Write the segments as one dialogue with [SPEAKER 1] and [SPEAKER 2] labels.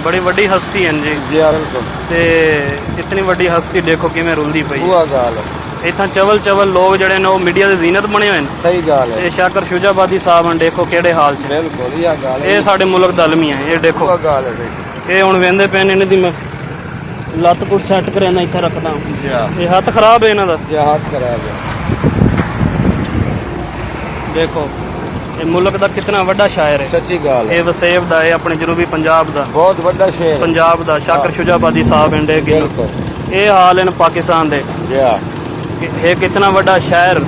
[SPEAKER 1] बड़ी वड्डी हस्ती है जी।
[SPEAKER 2] जी बिल्कुल।
[SPEAKER 1] ते इतनी वड्डी हस्ती देखो किवें रुलदी पई।
[SPEAKER 2] वो गाल है।
[SPEAKER 1] इत्थां चवल चवल लोग जड़े ने मीडिया दे जीनत बने हुए ने।
[SPEAKER 2] सही गाल है।
[SPEAKER 1] ये शाकर शुजाबादी साहब हैं, देखो केड़े हाल च।
[SPEAKER 2] बिल्कुल यह गाल है।
[SPEAKER 1] ये साडे मुल्क दा अलमी है। ये देखो
[SPEAKER 2] वो गाल है।
[SPEAKER 1] ये हुण वेंदे पे ने, इन्हां दी मैं लत्त पुट सैट करना इत्थे रखदा। ये हाथ खराब है इन्हां दा।
[SPEAKER 2] ये हाथ खराब है।
[SPEAKER 1] देखो ये मुल्क दा कितना वड्डा शायर है।
[SPEAKER 2] सच्ची गाल है।
[SPEAKER 1] ये वसेब दा है, अपने जनूबी पंजाब दा,
[SPEAKER 2] बहुत बड़ा शेर
[SPEAKER 1] पंजाब दा शाकर शुजाबादी साहब हैं।
[SPEAKER 2] बिल्कुल।
[SPEAKER 1] ये हाल है पाकिस्तान दे। ये कितना वड्डा शायर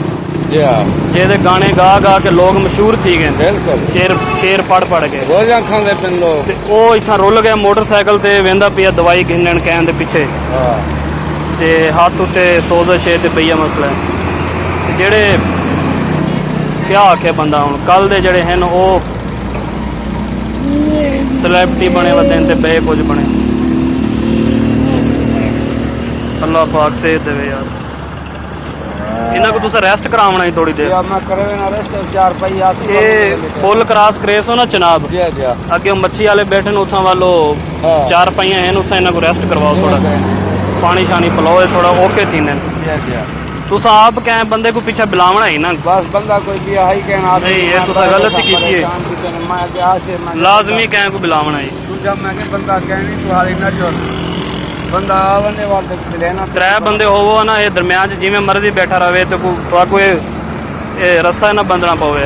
[SPEAKER 1] जेदे गाने गा गा के लोग मशहूर थी गए।
[SPEAKER 2] बिल्कुल।
[SPEAKER 1] शेर शेर पढ़ पढ़ के
[SPEAKER 2] रोजा खांदे पिन लोग।
[SPEAKER 1] ते ओ इत्थां रुल गया मोटरसाइकिल ते वेंदा पिया दवाई घिनण कहण दे पिछे। ते हाथ उत्ते सोजश है ते पईया मसला है। जेड़े क्या आखे बंदा हुण कल दे जेड़े हैं ओ सेलेब्रिटी बने वदे ते बे कुछ बने। अल्लाह पाक सेहत देवे यार। इन्हां को तुस रेस्ट करावना ही थोड़ी देर।
[SPEAKER 2] मैं करवे ना रेस्ट 4 पहिया से
[SPEAKER 1] ये पुल क्रॉस करे सो ना जनाब। अगे मच्छी वाले बैठे ने उथां वालो 4 पहिया हैं, उथां इन्हां को रेस्ट करवाओ, थोड़ा पानी शानी पिलाओ, थोड़ा ओके थीने। तुस आप कह बंदे को पीछे बुलावना ही ना।
[SPEAKER 2] बस बंदा कोई भी हाई कहना
[SPEAKER 1] नहीं ये तुस गलत ही की है। लाजमी कह को बुलावना ही।
[SPEAKER 2] तू जब मैं बंदा कहनी तू हाली ना जो बंदा आवने वाले लेना
[SPEAKER 1] 3 बंदे होवो ना, ये दरमियान जिवें मर्जी बैठा रहे तो कोई रस्सा ना बंधना पवे।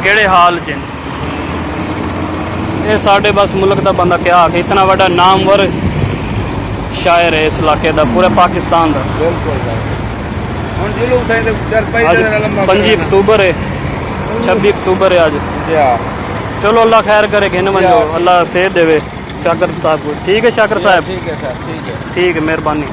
[SPEAKER 1] केड़े हाल च ये साडे बस मुल्क दा बंदा क्या आखे। इतना बड़ा नामवर शायर है इस इलाके दा, पूरे पाकिस्तान दा।
[SPEAKER 2] बिल्कुल।
[SPEAKER 1] 25 अक्टूबर है, 26 अक्टूबर है आज। चलो अल्लाह खैर करे, घिन वंजो, अल्लाह सेहत देवे शाकर साहब को। ठीक है शाकर साहब।
[SPEAKER 2] ठीक है सर, ठीक है,
[SPEAKER 1] ठीक है, मेहरबानी।